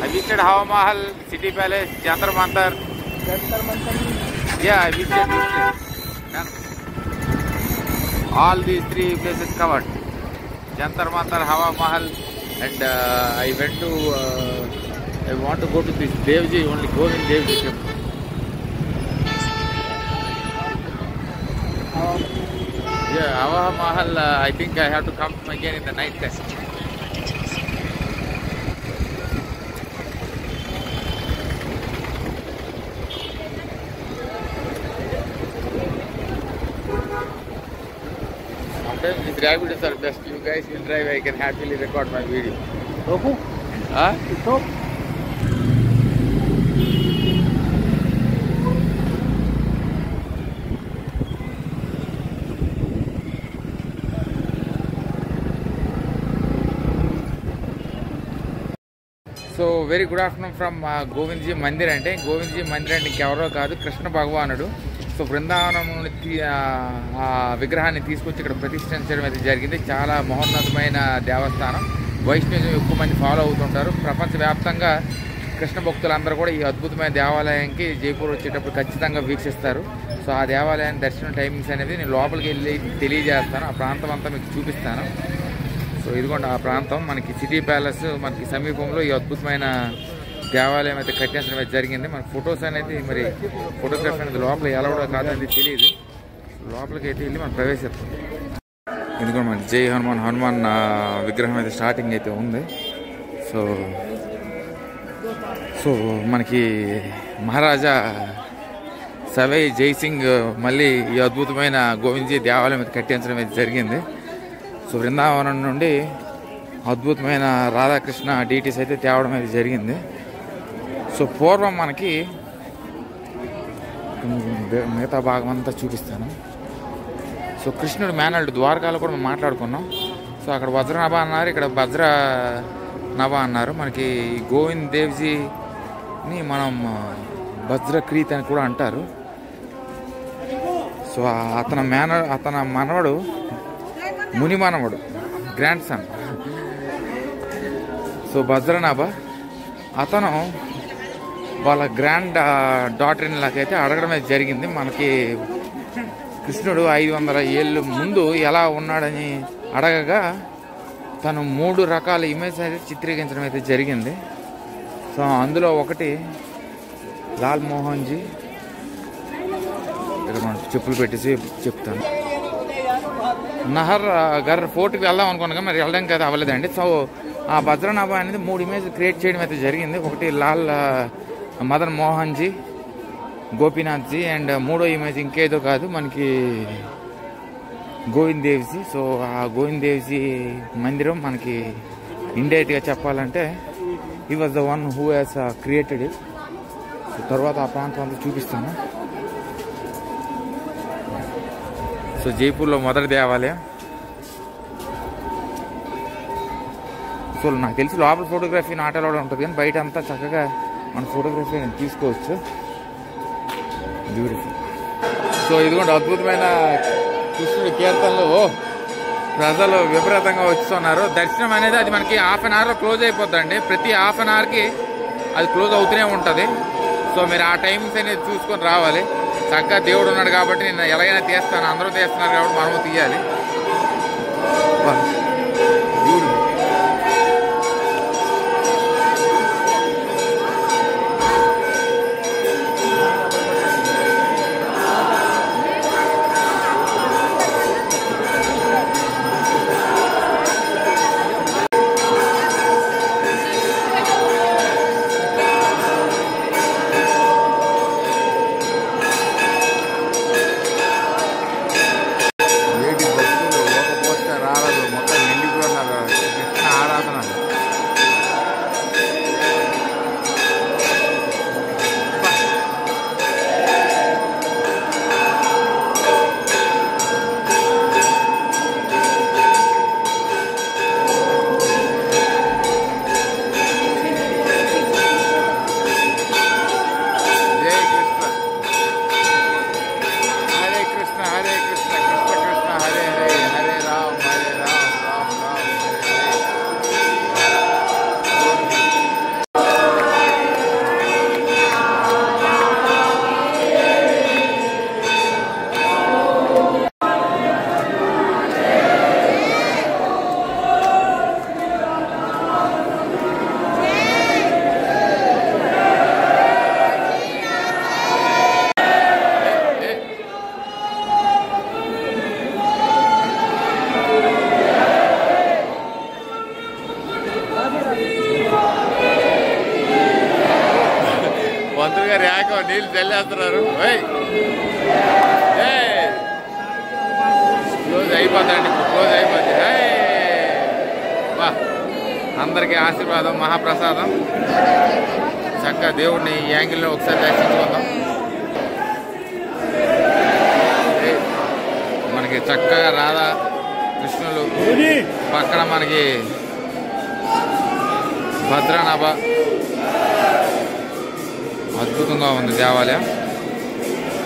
I visited Hawa Mahal, City Palace, Jantar Mantar. Yeah, I visited these three. All these three places covered. Jantar Mantar, Hawa Mahal, and I went to. I want to go to this Devji, only Govind Devji temple. Yeah, Hawa Mahal. I think I have to come again in the night time. These rabbits are best. You guys will drive. I can happily record my video. Okay. Huh? It's okay. So very good afternoon from Govindji Mandir ante Govindji Mandir ante ఇంకెవరో కాదు కృష్ణ భగవానుడు. So Brindavanam నుండి ఆ విగ్రహాన్ని తీసుకొచ్చి ఇక్కడ ప్రతిష్ఠించడం అయితే జరిగింది. చాలా మహోన్నతమైన దేవస్థానం. వైష్ణవం ఎక్కువ మంది ఫాలో అవుతుంటారు. ప్రపంచవ్యాప్తంగా కృష్ణ భక్తులందరూ కూడా ఈ అద్భుతమైన దేవాలయానికి జైపూర్ వచ్చేటప్పుడు ఖచ్చితంగా వీక్షిస్తారు. సో ఆ దేవాలయాన్ని దర్శనం టైమింగ్స్ అనేది నేను లోపలికి వెళ్ళి తెలియజేస్తాను. ఆ ప్రాంతం అంతా మీకు చూపిస్తాను. సో ఇదిగోండి ఆ ప్రాంతం మనకి సిటీ ప్యాలెస్ మనకి సమీపంలో ఈ అద్భుతమైన దేవాలయం అయితే కట్టించడం అయితే జరిగింది. మన ఫొటోస్ అనేది మరి ఫోటోగ్రఫీ అనేది లోపల ఎలా కూడా కాదనేది తెలియదు. లోపలికి అయితే వెళ్ళి మనం ప్రవేశిస్తాం. ఎందుకంటే మనకి జై హనుమాన్ విగ్రహం అయితే స్టార్టింగ్ అయితే ఉంది. సో మనకి మహారాజా సవై జైసింగ్ మళ్ళీ ఈ అద్భుతమైన గోవిందజీ దేవాలయం అయితే కట్టించడం అయితే జరిగింది. సో బృందావనం నుండి అద్భుతమైన రాధాకృష్ణ డీటీస్ అయితే తేవడం అయితే జరిగింది. సో పూర్వం మనకి మిగతా భాగం అంతా చూపిస్తాను. సో కృష్ణుడు మేనల్డ్ ద్వారకాలో కూడా మనం మాట్లాడుకున్నాం. సో అక్కడ వజ్రనభ అన్నారు, ఇక్కడ భద్రనభ అన్నారు. మనకి గోవింద్ దేవ్జీని మనం భద్రక్రీత్ అని కూడా అంటారు. సో అతని మనవడు ముని మనవడు, గ్రాండ్ సన్. సో భద్రనాభ అతను వాళ్ళ గ్రాండ్ డాటర్ ఇన్ లాకైతే అడగడం అయితే జరిగింది. మనకి కృష్ణుడు 500 ఏళ్ళు ముందు ఎలా ఉన్నాడని అడగగా తను 3 రకాల ఇమేజ్ అయితే చిత్రీకరించడం అయితే జరిగింది. సో అందులో ఒకటి లాల్ మోహన్జీ. ఇక్కడ మనం చెప్పులు పెట్టేసి చెప్తాను. నహర్ గర్ ఫోర్ట్కి వెళ్దాం అనుకున్నాగా మరి వెళ్ళడం కదా అవ్వలేదండి. సో ఆ భద్రనాభ అనేది 3 ఇమేజ్ క్రియేట్ చేయడం అయితే జరిగింది. ఒకటి లాల్ మదన్ మోహన్జీ, గోపీనాథ్జీ, అండ్ 3వ ఇమేజ్ ఇంకేదో కాదు మనకి గోవింద్ దేవ్జీ. సో ఆ గోవింద్ దేవ్జీ మందిరం మనకి ఇండైరెక్ట్గా చెప్పాలంటే he was the one who has created it. So తర్వాత ఆ ప్రాంతం అంతా చూపిస్తాను. సో జైపూర్లో మొదటి దేవాలయం. సో నాకు తెలిసి లోపల ఫోటోగ్రఫీ నాట్ అలౌడ్ ఉంటుంది, కానీ బయట అంతా చక్కగా మన ఫోటోగ్రఫీ నేను తీసుకోవచ్చు. బ్యూటిఫుల్. సో ఇదిగోండి అద్భుతమైన కృష్ణుడి కీర్తనలు ప్రజలు విపరీతంగా వస్తున్నారు. దర్శనం అనేది అది మనకి హాఫ్ అన్ అవర్లో క్లోజ్ అయిపోతుందండి. ప్రతి హాఫ్ అన్ అవర్కి అది క్లోజ్ అవుతూనే ఉంటుంది. సో మీరు ఆ టైమింగ్స్ అనేది చూసుకొని రావాలి. చక్కగా దేవుడు ఉన్నాడు కాబట్టి నేను ఎలాగైనా తీస్తాను. అందరూ తీస్తున్నారు కాబట్టి మనము తీయాలి. మంత్రి గారు ఏకో నీళ్ళు చల్లేస్తున్నారు. క్లోజ్ అయిపోతాయండి, ఇప్పుడు క్లోజ్ అయిపోతుంది. బా, అందరికీ ఆశీర్వాదం, మహాప్రసాదం. చక్కగా దేవుడిని ఈ యాంగిల్లో ఒకసారి దర్శించుకుందాం. మనకి చక్కగా రాధా కృష్ణులు, పక్కన మనకి భద్రానాభ. అద్భుతంగా ఉంది దేవాలయం.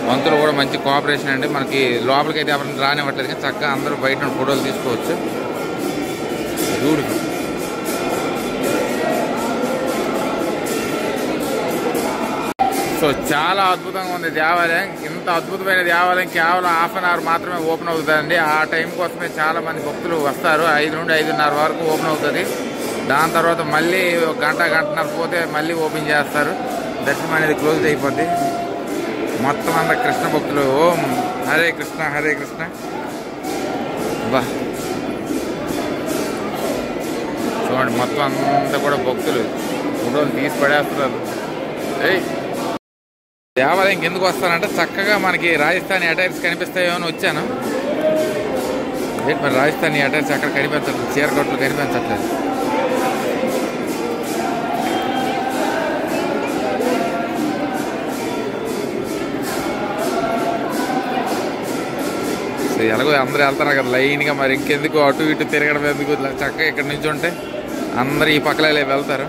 మంత్రులు కూడా మంచి కోఆపరేషన్ అండి. మనకి లోపలికి అయితే ఎవరిని రానివ్వట్లేదు, కానీ చక్కగా అందరూ బయట ఫోటోలు తీసుకోవచ్చు. బ్యూటిఫుల్. సో చాలా అద్భుతంగా ఉంది దేవాలయం. ఇంత అద్భుతమైన దేవాలయం కేవలం ½ అన్ అవర్ మాత్రమే ఓపెన్ అవుతుందండి. ఆ టైం కోసమే చాలా మంది భక్తులు వస్తారు. 5 నుండి 5:30 వరకు ఓపెన్ అవుతుంది. దాని తర్వాత మళ్ళీ గంటన్నర పోతే మళ్ళీ ఓపెన్ చేస్తారు. దర్శనం అనేది క్లోజ్ అయిపోద్ది. మొత్తం అంతా కృష్ణ భక్తులు. ఓం హరే కృష్ణ హరే కృష్ణ. బా, చూడండి మొత్తం అంతా కూడా భక్తులు ఫోటోలు తీసి పడేస్తున్నారు. దేవాలయంకి ఎందుకు వస్తానంటే చక్కగా మనకి రాజస్థానీ అటైర్స్ కనిపిస్తాయో అని వచ్చాను. మరి రాజస్థానీ అటైర్స్ అక్కడ కనిపించట్లేదు, చీరకొట్లు కనిపించట్లేదు. సో ఎలాగో అందరూ వెళ్తారు కదా లైన్గా, మరి ఇంకెందుకు అటు ఇటు తిరగడం ఎందుకు, చక్కగా ఇక్కడ నుంచి ఉంటే అందరూ ఈ పక్కలే వెళ్తారు.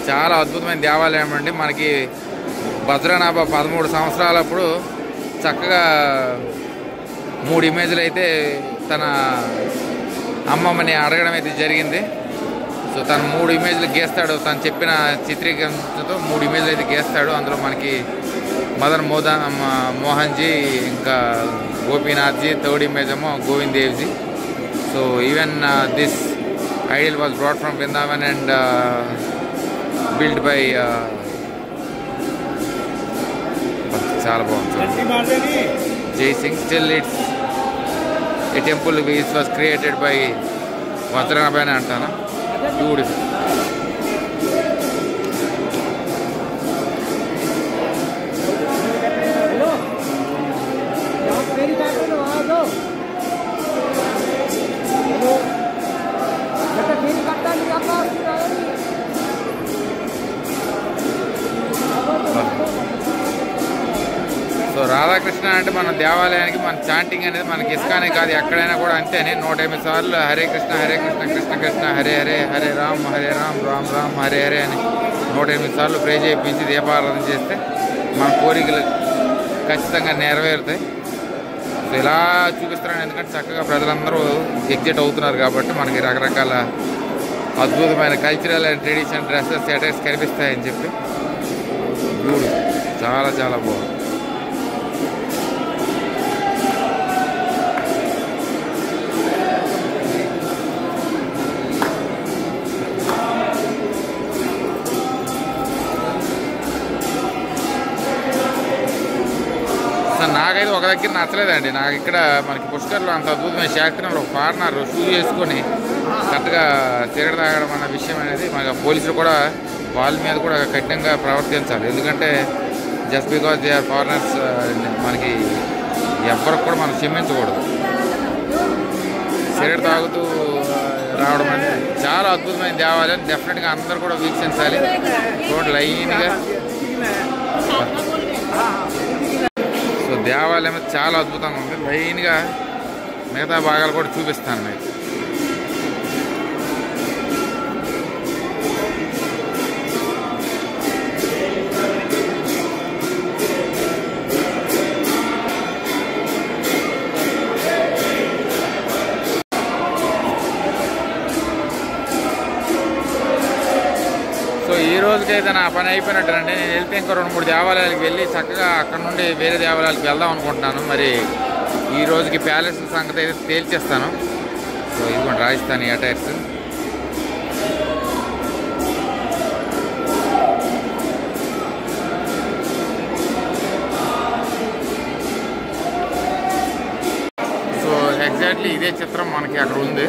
చాలా అద్భుతమైన దేవాలయం అండి. మనకి భద్రానాభ 13 సంవత్సరాలప్పుడు చక్కగా 3 ఇమేజ్లు అయితే తన అమ్మమ్మని అడగడం అయితే జరిగింది. సో తను 3 ఇమేజ్లు గీస్తాడు. తను చెప్పిన చిత్రీకరణతో 3 ఇమేజ్లు అయితే గీస్తాడు. అందులో మనకి మదన్ మోహన్జీ, ఇంకా గోపీనాథ్జీ, థర్డ్ ఇమేజ్ ఏమో Govind Devji. So even this idol was brought from Vrindavan and built by చాలా బాగుంది. Jai Singh. Still it's a temple which was created by Vajranabha అని అంటాను. బ్యూటిఫుల్. సో రాధాకృష్ణ అంటే మన దేవాలయానికి మన చాంటింగ్ అనేది మనకి ఇస్కానే కాదు, ఎక్కడైనా కూడా అంతేనే. 108 సార్లు హరే కృష్ణ హరే కృష్ణ కృష్ణ కృష్ణ హరే హరే హరే రామ్ రామ్ రామ్ హరే హరే అని 108 సార్లు ప్రే చేయించి దీపారాధన చేస్తే మన కోరికలు ఖచ్చితంగా నెరవేరుతాయి. సో ఇలా చూపిస్తున్నాను, ఎందుకంటే చక్కగా ప్రజలందరూ ఎగ్జిట్ అవుతున్నారు కాబట్టి మనకి రకరకాల అద్భుతమైన cultural and traditional dresses, attires కనిపిస్తాయని చెప్పి చాలా చాలా బాగుంది. నాకైతే ఒక దగ్గర నచ్చలేదండి. నాకు ఇక్కడ మనకి పుష్కర్లో అంత అద్భుతమైన శాస్త్రంలో ఒక ఫారినర్ షూ చేసుకొని కరెక్ట్గా సిగరెట్ తాగడం అన్న విషయం అనేది మన పోలీసులు కూడా వాళ్ళ మీద కూడా కఠినంగా ప్రవర్తించాలి. ఎందుకంటే just because they are foreigners మనకి ఎవరికి కూడా మనం క్షమించకూడదు. సిగరెట్ తాగుతూ రావడం అనేది చాలా అద్భుతమైన దేవాలయం. డెఫినెట్గా అందరూ కూడా వీక్షించాలి. చూడండి లైన్గా. సో దేవాలయం చాలా అద్భుతంగా ఉంది. లైన్గా మిగతా భాగాలు కూడా చూపిస్తాను మీకు. సో ఈ రోజుకైతే నా పని అయిపోయినట్టండి. నేను వెళ్తే ఇంకా 2-3 దేవాలయాలకు వెళ్ళి చక్కగా అక్కడ నుండి వేరే దేవాలయాలకు వెళ్దాం అనుకుంటున్నాను. మరి ఈ రోజుకి ప్యాలెస్ సంగతి అయితే తేల్చేస్తాను. సో ఇదిగోండి రాజస్థానీ అటైర్స్. సో ఎగ్జాక్ట్లీ ఇదే చిత్రం మనకి అక్కడ ఉంది.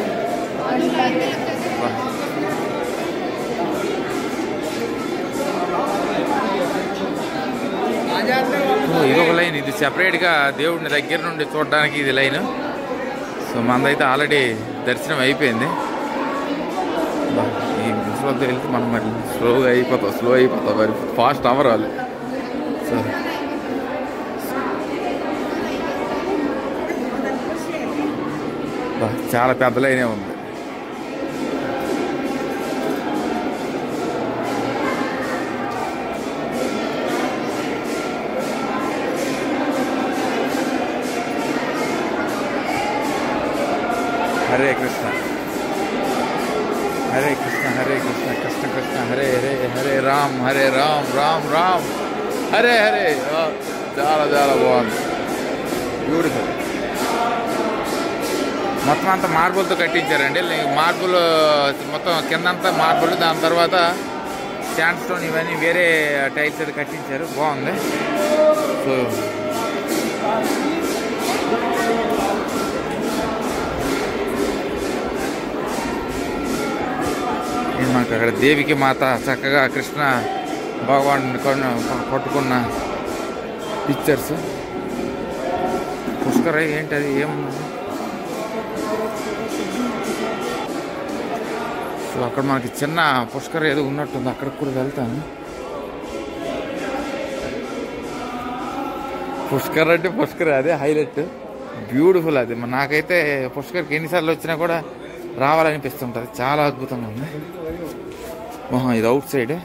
సెపరేట్గా దేవుడిని దగ్గర నుండి చూడడానికి ఇది లైన్. సో మనదైతే ఆల్రెడీ దర్శనం అయిపోయింది. ఈ ముసలితో వెళ్తే మనం మరి స్లో అయిపోతాం మరి ఫాస్ట్ అవ్వరాలి. సో చాలా పెద్ద లైనే ఉంది. హరే కృష్ణ హరే కృష్ణ హరే కృష్ణ కృష్ణ కృష్ణ హరే హరే హరే రామ్ రామ్ రామ్ హరే హరే. చాలా బాగుంది, బ్యూటిఫుల్. మొత్తం అంతా మార్బుల్తో కట్టించారండి. మార్బుల్ మొత్తం కిందంతా మార్బుల్, దాని తర్వాత శాండ్ స్టోన్ ఇవన్నీ వేరే టైల్స్ అది కట్టించారు. బాగుంది. సో మనకు అక్కడ దేవికి మాత చక్కగా కృష్ణ భగవాను పట్టుకున్న పిక్చర్స్. పుష్కర ఏంటది ఏమన్నా. సో అక్కడ మనకి చిన్న పుష్కర ఏదో ఉన్నట్టుంది, అక్కడికి కూడా వెళ్తాను. పుష్కర్ అంటే పుష్కర్, అదే హైలైట్, బ్యూటిఫుల్. అది నాకైతే పుష్కర్కి ఎన్నిసార్లు వచ్చినా కూడా రావాలనిపిస్తుంటుంది. చాలా అద్భుతంగా ఉంది. ఇది అవుట్ సైడ్.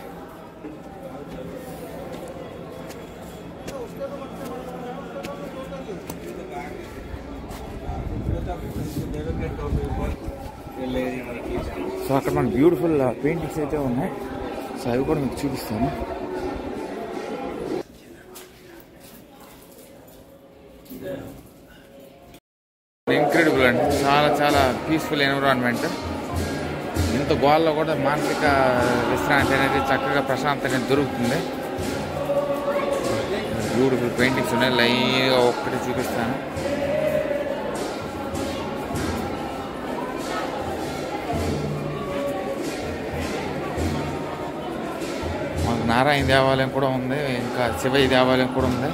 సో అక్కడ మనకి బ్యూటిఫుల్ పెయింటింగ్స్ అయితే ఉన్నాయి. సో అవి కూడా మీకు చూపిస్తాను. ఇంక్రెడిబుల్ అండి, చాలా పీస్ఫుల్ ఎన్విరాన్మెంట్. ఇంత గోల్లో కూడా మానసిక విశ్రాంతి అనేది చక్కగా ప్రశాంతంగా దొరుకుతుంది. బ్యూటిఫుల్ పెయింటింగ్స్ ఉన్నాయి. లైన్గా ఒక్కటి చూపిస్తాను. మాకు నారాయణ దేవాలయం కూడా ఉంది, ఇంకా శివయ్య దేవాలయం కూడా ఉంది.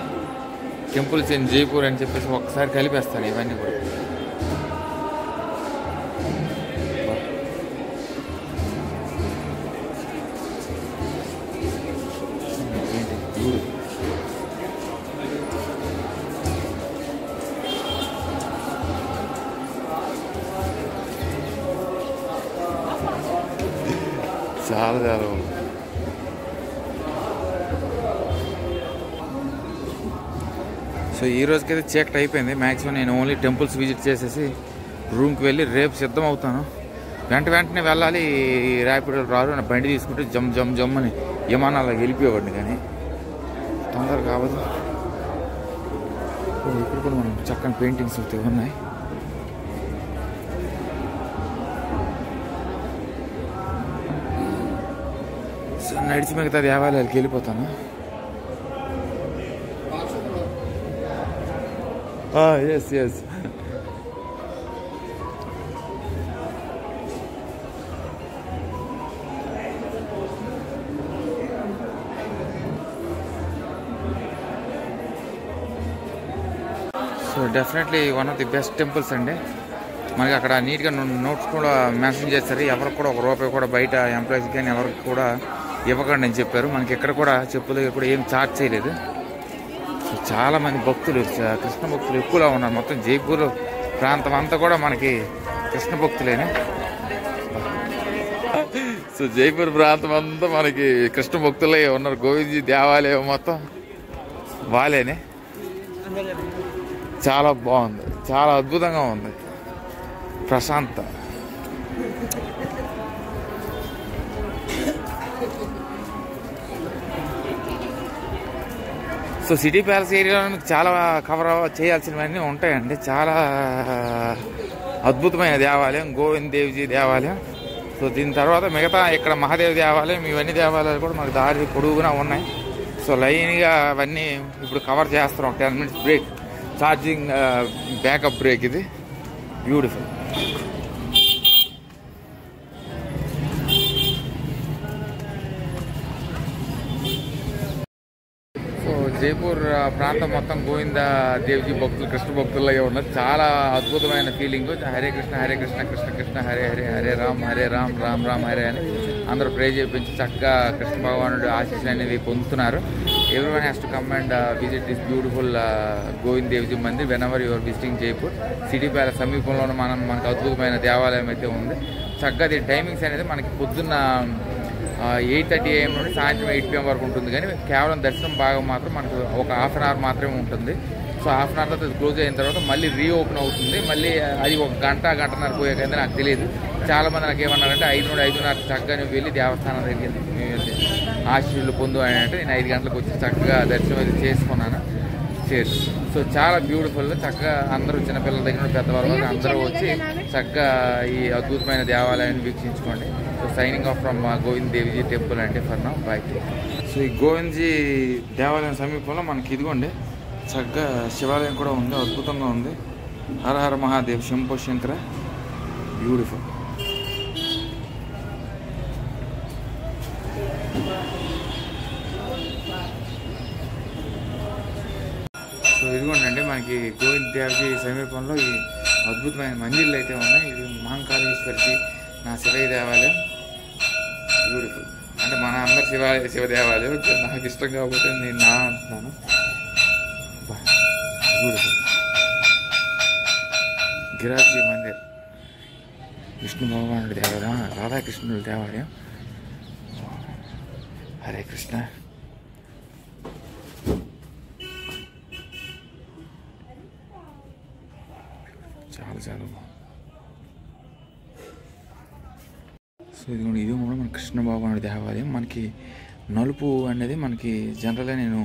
టెంపుల్స్ ఇన్ జైపూర్ అని చెప్పేసి ఒకసారి కలిపేస్తాను ఇవన్నీ కూడా. చాలా సో ఈ రోజుకైతే చీకటి అయిపోయింది. మ్యాక్సిమం నేను ఓన్లీ టెంపుల్స్ విజిట్ చేసేసి రూమ్కి వెళ్ళి రేపు సిద్ధం అవుతాను. వెంటనే వెళ్ళాలి. ర్యాపిడో రారు, నా బండి తీసుకుంటే జమ్ అని విమానాలు వెళ్ళిపోయేవాడిని, కానీ తొందరగా కావద్దు. ఇప్పుడు కూడా మనం చక్కని పెయింటింగ్స్ అయితే ఉన్నాయి. సో నడిచి మిగతా దేవాలయాలకి వెళ్ళిపోతాను. Yes so definitely one of the best temples అండి. మనకి అక్కడ నీట్గా నోట్స్ కూడా మెన్షన్ చేస్తారు. ఎవరికి కూడా ₹1 కూడా బయట ఎంప్లాయీస్ కానీ ఎవరికి కూడా ఇవ్వకండి అని చెప్పారు. మనకి ఎక్కడ కూడా చెప్పులు కూడా ఏం ఛార్జ్ చేయలేదు. సో చాలామంది భక్తులు, కృష్ణ భక్తులు ఎక్కువగా ఉన్నారు. మొత్తం జైపూర్ ప్రాంతం అంతా కూడా మనకి కృష్ణ భక్తులేనే. సో జైపూర్ ప్రాంతం అంతా మనకి కృష్ణ భక్తులే ఉన్నారు. గోవిందజీ దేవాలయం మొత్తం వాళ్ళేనే. చాలా బాగుంది, చాలా అద్భుతంగా ఉంది, ప్రశాంత. సో సిటీ ప్యాలెస్ ఏరియాలో చాలా కవర్ చేయాల్సినవన్నీ ఉంటాయండి. చాలా అద్భుతమైన దేవాలయం గోవింద్ దేవ్జీ దేవాలయం. సో దీని తర్వాత మిగతా ఇక్కడ మహాదేవ్ దేవాలయం, ఇవన్నీ దేవాలయాలు కూడా మనకు దారి పొడుగునా ఉన్నాయి. సో లైన్గా అవన్నీ ఇప్పుడు కవర్ చేస్తున్నాం. 10 minutes break, charging backup break. ఇది బ్యూటిఫుల్. సో జైపూర్ ప్రాంతం మొత్తం గోవింద దేవ్జీ భక్తులు కృష్ణ భక్తులగా ఉన్నారు. చాలా అద్భుతమైన ఫీలింగ్. హరే కృష్ణ కృష్ణ కృష్ణ హరే హరే హరే రామ్ రామ్ రామ్ హరే అని అందరూ ప్రే చేయించి చక్కగా కృష్ణ భగవానుడు ఆశీస్సులు అనేవి పొందుతున్నారు. Everyone has to come and visit this beautiful Govinda Devji Mandir when ever your visiting Jaipur. City palace సమీపంలోనే మనకు అద్భుతమైన దేవాలయం అయితే ఉంది. చక్కగా దీని టైమింగ్స్ అనేది మనకి పొద్దున్న 8:30 AM నుండి సాయంత్రం 8 PM వరకు ఉంటుంది. కానీ కేవలం దర్శనం భాగం మాత్రం మనకు ఒక హాఫ్ అన్ అవర్ మాత్రమే ఉంటుంది. సో హాఫ్ అన్ అవర్ తర్వాత క్లోజ్ అయిన తర్వాత మళ్ళీ రీఓపెన్ అవుతుంది. మళ్ళీ అది ఒక గంటన్నర పోయాకైతే నాకు తెలియదు. చాలామంది నాకు ఏమన్నారంటే 5 నుండి 5:30 చక్కగా నువ్వు వెళ్ళి దేవస్థానం దగ్గరికి ఆశీస్సులు పొందు అని అంటే నేను 5 గంటలకు వచ్చి చక్కగా దర్శనం అయితే చేసుకున్నాను. సో చాలా బ్యూటిఫుల్. చక్కగా అందరూ చిన్నపిల్లల దగ్గర నుండి పెద్దవాళ్ళ వరకు అందరూ వచ్చి చక్కగా ఈ అద్భుతమైన దేవాలయాన్ని వీక్షించుకోండి. So signing off from Govind Devji temple అంటే ఫర్ నౌ బై. సో ఈ గోవింద్జీ దేవాలయం సమీపంలో మనకి ఇదిగోండి చక్కగా శివాలయం కూడా ఉంది. అద్భుతంగా ఉంది. హర హర మహాదేవ్ శంభో శంకర. బ్యూటిఫుల్. సో ఇదిగోండి మనకి గోవింద్ దేవ్జీ సమీపంలో ఈ అద్భుతమైన మందిర్లు అయితే ఉన్నాయి. ఇది మహంకాళేశ్వరికి నా శివయ్య దేవాలయం. బ్యూటిఫుల్. అంటే మన అందరు శివ దేవాలయం. నాకు ఇష్టం కాబట్టి నేను నా అంటున్నాను. బ్యూటిఫుల్. గిరాజీ మందిర్ విష్ణు భగవానుడి దేవాలయం, రాధాకృష్ణుడి దేవాలయం. హరే కృష్ణ. చాలా బాగుంది. సో ఇది కూడా మన కృష్ణ భగవానుడి దేవాలయం. మనకి నలుపు అనేది మనకి జనరల్గా నేను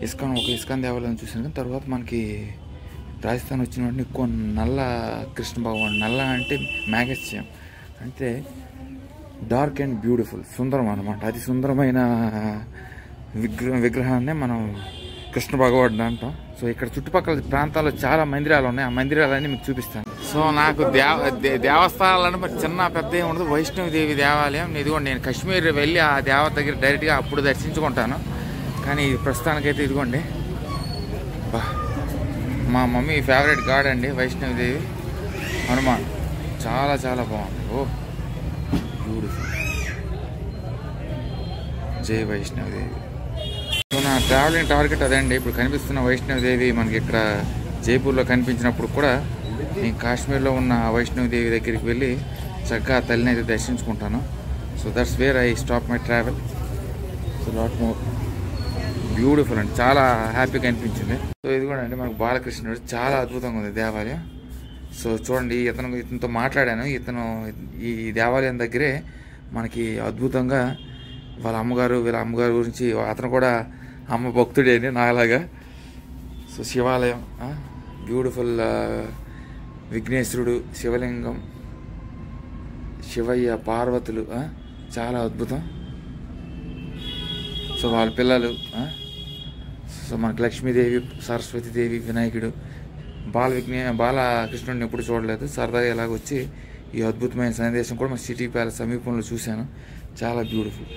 ఇస్కాన్ దేవాలయం చూసాను. కానీ తర్వాత మనకి రాజస్థాన్ వచ్చిన వాటిని ఎక్కువ నల్ల కృష్ణ భగవాన్. నల్ల అంటే మ్యాగస్యం అంటే డార్క్ అండ్ బ్యూటిఫుల్, సుందరం అన్నమాట. అది సుందరమైన విగ్రహాన్ని మనం కృష్ణ భగవానుడు అంటాం. సో ఇక్కడ చుట్టుపక్కల ప్రాంతాల్లో చాలా మందిరాలు ఉన్నాయి. ఆ మందిరాలన్నీ మీకు చూపిస్తాను. సో నాకు దేవస్థానాలను చిన్న పెద్ద ఏమి ఉండదు. వైష్ణవదేవి దేవాలయం ఇదిగోండి. నేను కాశ్మీర్ వెళ్ళి ఆ దేవత దగ్గర డైరెక్ట్గా అప్పుడు దర్శించుకుంటాను. కానీ ప్రస్తుతానికైతే ఇదిగోండి మా మమ్మీ ఫేవరెట్ గాడ్ అండి వైష్ణవదేవి హనుమాన్. చాలా బాగుంది. ఓ బ్యూటిఫుల్. జై వైష్ణవదేవి. సో నా ట్రావెలింగ్ టార్గెట్ అదండి. ఇప్పుడు కనిపిస్తున్న వైష్ణవదేవి మనకి ఇక్కడ జైపూర్లో కనిపించినప్పుడు కూడా నేను కాశ్మీర్లో ఉన్న వైష్ణవదేవి దగ్గరికి వెళ్ళి చక్కగా తల్లిని అయితే దర్శించుకుంటాను. So that's where I stop my travel. So lot more beautiful అండి. చాలా హ్యాపీగా అనిపించింది. సో ఇది కూడా అండి మనకు బాలకృష్ణుడు. చాలా అద్భుతంగా ఉంది దేవాలయం. సో చూడండి ఇతనితో మాట్లాడాను. ఈ దేవాలయం దగ్గరే మనకి అద్భుతంగా వీళ్ళ అమ్మగారు గురించి అతను కూడా అమ్మ భక్తుడే అండి నాలాగా. సో శివాలయం బ్యూటిఫుల్. విఘ్నేశ్వరుడు, శివలింగం, శివయ్య, పార్వతులు చాలా అద్భుతం. సో వాళ్ళ పిల్లలు సో మనకి లక్ష్మీదేవి, సరస్వతీదేవి, వినాయకుడు, బాలకృష్ణుడిని ఎప్పుడు చూడలేదు. సరదాగా ఇలాగ వచ్చి ఈ అద్భుతమైన సందేశం కూడా మన సిటీ ప్యాలెస్ సమీపంలో చూశాను. చాలా బ్యూటిఫుల్.